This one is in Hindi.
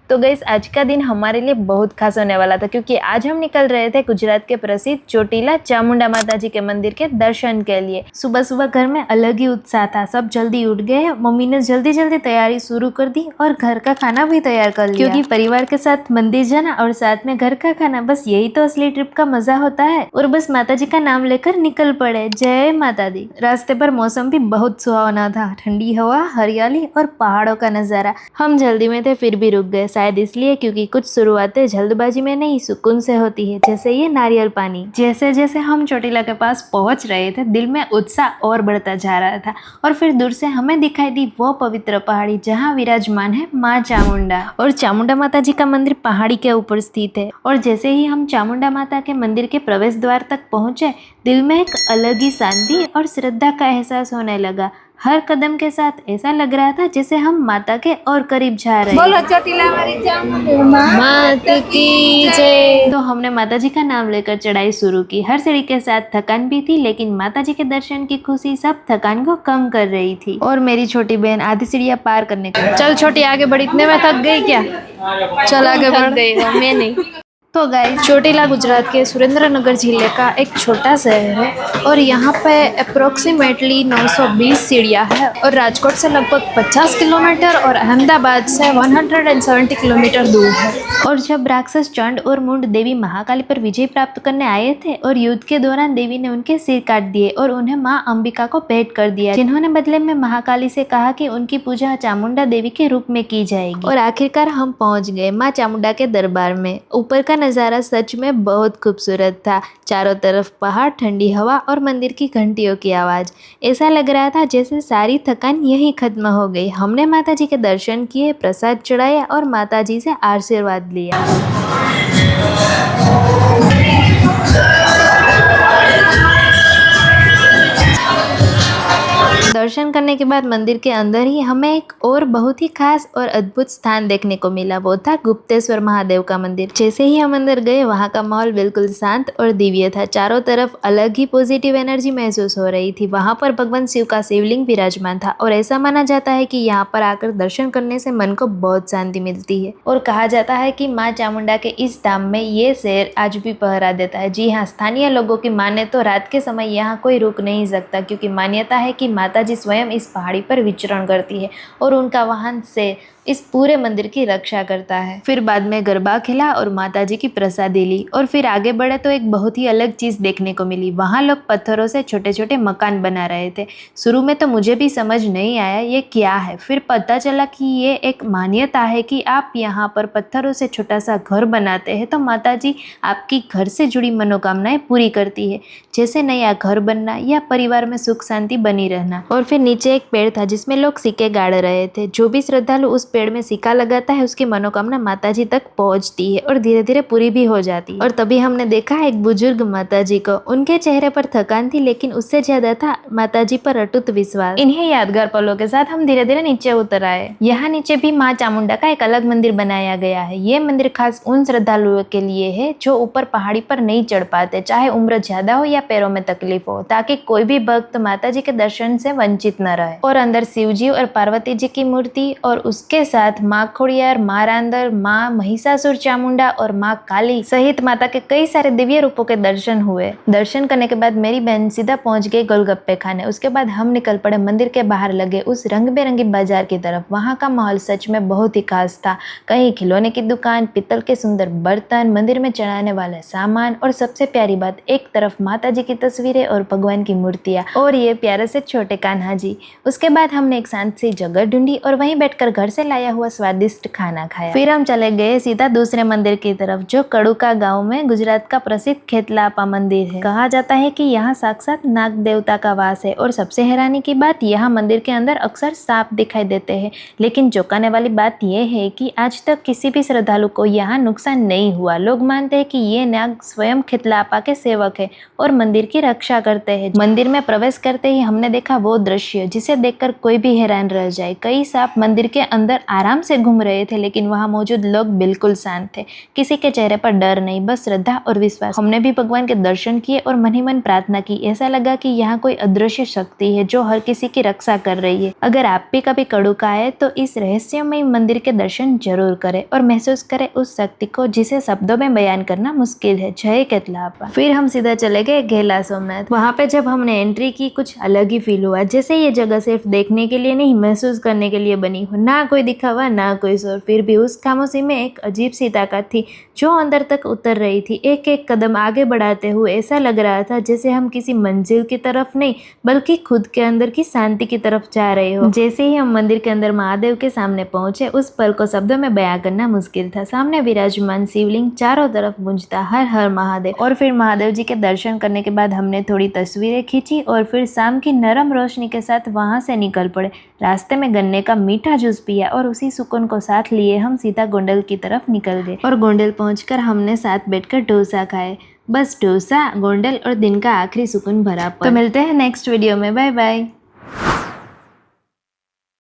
तो गाइस आज का दिन हमारे लिए बहुत खास होने वाला था क्योंकि आज हम निकल रहे थे गुजरात के प्रसिद्ध चोटीला चामुंडा माता जी के मंदिर के दर्शन के लिए। सुबह सुबह घर में अलग ही उत्साह था, सब जल्दी उठ गए। मम्मी ने जल्दी जल्दी तैयारी शुरू कर दी और घर का खाना भी तैयार कर लिया क्योंकि परिवार के साथ मंदिर जाना और साथ में घर का खाना, बस यही तो असली ट्रिप का मजा होता है। और बस माता जी का नाम लेकर निकल पड़े, जय माता दी। रास्ते पर मौसम भी बहुत सुहावना था, ठंडी हवा, हरियाली और पहाड़ों का नजारा। हम जल्दी में थे फिर भी रुक गए, शायद इसलिए क्योंकि कुछ शुरुआतें जल्दबाजी में नहीं सुकून से होती है, जैसे ये नारियल पानी। जैसे जैसे हम चोटीला के पास पहुंच रहे थे दिल में उत्साह और बढ़ता जा रहा था और फिर दूर से हमें दिखाई दी वो पवित्र पहाड़ी जहाँ विराजमान है माँ चामुंडा। और चामुंडा माता जी का मंदिर पहाड़ी के ऊपर स्थित है और जैसे ही हम चामुंडा माता के मंदिर के प्रवेश द्वार तक पहुंचे दिल में एक अलग ही शांति और श्रद्धा का एहसास होने लगा। हर कदम के साथ ऐसा लग रहा था जैसे हम माता के और करीब जा रहे हैं। बोलो चोटीला वाली चामुंडा माता की जय। तो हमने माता जी का नाम लेकर चढ़ाई शुरू की। हर सीढ़ी के साथ थकान भी थी, लेकिन माता जी के दर्शन की खुशी सब थकान को कम कर रही थी। और मेरी छोटी बहन आधी सीढ़ियां पार करने के चल छोटी आगे बढ़, इतने में थक गई क्या? चल आगे बढ़। गई हो, मैं नहीं। तो गाइस चोटीला गुजरात के सुरेंद्रनगर जिले का एक छोटा शहर है और यहाँ पे अप्रोक्सीमेटली 920 सीढ़ियाँ है और राजकोट से लगभग 50 किलोमीटर और अहमदाबाद से 170 किलोमीटर दूर है। और जब राक्षस चंड और मुंड देवी महाकाली पर विजय प्राप्त करने आए थे और युद्ध के दौरान देवी ने उनके सिर काट दिए और उन्हें माँ अंबिका को भेंट कर दिया, जिन्होंने बदले में महाकाली से कहा कि उनकी पूजा चामुंडा देवी के रूप में की जाएगी। और आखिरकार हम पहुँच गए माँ चामुंडा के दरबार में। ऊपर का नज़ारा सच में बहुत खूबसूरत था, चारों तरफ पहाड़, ठंडी हवा और मंदिर की घंटियों की आवाज़। ऐसा लग रहा था जैसे सारी थकान यहीं खत्म हो गई। हमने माता जी के दर्शन किए, प्रसाद चढ़ाया और माता जी से आशीर्वाद लिया। दर्शन करने के बाद मंदिर के अंदर ही हमें एक और बहुत ही खास और अद्भुत स्थान देखने को मिला, वो था गुप्तेश्वर महादेव का मंदिर। जैसे ही हम अंदर गए वहाँ का माहौल बिल्कुल शांत और दिव्य था, चारों तरफ अलग ही पॉजिटिव एनर्जी महसूस हो रही थी। वहाँ पर भगवान शिव का शिवलिंग विराजमान था और ऐसा माना जाता है कि यहाँ पर आकर दर्शन करने से मन को बहुत शांति मिलती है। और कहा जाता है कि माँ चामुंडा के इस धाम में ये शेर आज भी पहरा देता है। जी हाँ, स्थानीय लोगों की माने तो रात के समय यहाँ कोई रुक नहीं सकता क्योंकि मान्यता है कि माता जी स्वयं इस पहाड़ी पर विचरण करती है और उनका वाहन से इस पूरे मंदिर की रक्षा करता है। फिर बाद में गरबा खेला और माता जी की प्रसादी ली और फिर आगे बढ़े तो एक बहुत ही अलग चीज देखने को मिली। वहाँ लोग पत्थरों से छोटे छोटे मकान बना रहे थे। शुरू में तो मुझे भी समझ नहीं आया ये क्या है, फिर पता चला कि ये एक मान्यता है कि आप यहाँ पर पत्थरों से छोटा सा घर बनाते हैं तो माता जी आपकी घर से जुड़ी मनोकामनाएं पूरी करती है, जैसे नया घर बनना या परिवार में सुख शांति बनी रहना। और फिर नीचे एक पेड़ था जिसमें लोग सिक्के गाड़ रहे थे। जो भी श्रद्धालु उस पेड़ में सिक्का लगाता है उसकी मनोकामना माता जी तक पहुंचती है और धीरे धीरे पूरी भी हो जाती है। और तभी हमने देखा एक बुजुर्ग माता जी को। उनके चेहरे पर थकान थी लेकिन उससे ज्यादा था माता जी पर अटूट विश्वास। इन्हीं यादगार पलों के साथ हम धीरे धीरे नीचे उतर आए। यहाँ नीचे भी माँ चामुंडा का एक अलग मंदिर बनाया गया है। ये मंदिर खास उन श्रद्धालुओं के लिए है जो ऊपर पहाड़ी पर नहीं चढ़ पाते, चाहे उम्र ज्यादा हो या पैरों में तकलीफ हो, ताकि कोई भी भक्त माता जी के दर्शन से वंचित न रहे। और अंदर शिव जी और पार्वती जी की मूर्ति और उसके साथ माँ खोड़ियार, माँ रांदर, माँ महिषासुर चामुंडा और माँ काली सहित माता के कई सारे दिव्य रूपों के दर्शन हुए। दर्शन करने के बाद मेरी बहन सीधा पहुंच गई गोलगप्पे खाने। उसके बाद हम निकल पड़े मंदिर के बाहर लगे उस रंग बिरंगी बाजार की तरफ। वहाँ का माहौल सच में बहुत ही खास था। कहीं खिलौने की दुकान, पित्तल के सुंदर बर्तन, मंदिर में चढ़ाने वाले सामान और सबसे प्यारी बात, एक तरफ माता जी की तस्वीरें और भगवान की मूर्तियाँ और ये प्यारे से छोटे कान्हा जी। उसके बाद हमने एक शांत सी जगह ढूंढी और वहीं बैठकर घर से लाया हुआ स्वादिष्ट खाना खाया। फिर हम चले गए सीधा दूसरे मंदिर की तरफ जो कड़ुका गांव में गुजरात का प्रसिद्ध खेतलापा मंदिर है। कहा जाता है कि यहाँ साक्षात नाग देवता का वास है और सबसे हैरानी की बात, यहाँ मंदिर के अंदर अक्सर सांप दिखाई देते हैं, लेकिन चौंकाने वाली बात यह है कि आज तक किसी भी श्रद्धालु को यहाँ नुकसान नहीं हुआ। लोग मानते हैं कि ये नाग स्वयं खेतलापा के सेवक है और मंदिर की रक्षा करते हैं। मंदिर में प्रवेश करते ही हमने देखा वो दृश्य जिसे देखकर कोई भी हैरान रह जाए। कई सांप मंदिर के अंदर अंदर आराम से घूम रहे थे, लेकिन वहाँ मौजूद लोग बिल्कुल शांत थे। किसी के चेहरे पर डर नहीं, बस श्रद्धा और विश्वास। हमने भी भगवान के दर्शन किए और मन ही मन प्रार्थना की। ऐसा लगा कि यहाँ कोई अदृश्य शक्ति है जो हर किसी की रक्षा कर रही है। अगर आप भी कभी कड़ुका आए तो इस रहस्यमय मंदिर के दर्शन जरूर करें और महसूस करें उस शक्ति को जिसे शब्दों में बयान करना मुश्किल है। जय केतलापा। फिर हम सीधा चले गए घेला सोमनाथ। वहाँ पे जब हमने एंट्री की, कुछ अलग ही फील हुआ, जैसे ये जगह सिर्फ देखने के लिए नहीं, महसूस करने के लिए बनी हो। ना कोई दिखावा, ना कोई शोर, फिर भी उस खामोशी में एक अजीब सी ताकत थी जो अंदर तक उतर रही थी। एक एक कदम आगे बढ़ाते हुए ऐसा लग रहा था जैसे हम किसी मंजिल की तरफ नहीं, बल्कि खुद के अंदर की शांति की तरफ जा रहे हो। जैसे ही हम मंदिर के अंदर महादेव के सामने पहुंचे, उस पल को शब्दों में बयां करना मुश्किल था। सामने विराजमान शिवलिंग, चारों तरफ गूंजता हर हर महादेव। और फिर महादेव जी के दर्शन करने के बाद हमने थोड़ी तस्वीरें खींची और फिर शाम की नरम रोशनी के साथ वहां से निकल पड़े। रास्ते में गन्ने का मीठा जूस पिया और उसी सुकून को साथ लिए हम सीधा गोंडल की तरफ निकल गए। और गोंडल पहुंचकर हमने साथ बैठकर डोसा खाए। बस डोसा, गोंडल और दिन का आखिरी सुकून भरा पल। तो मिलते हैं नेक्स्ट वीडियो में। Bye bye.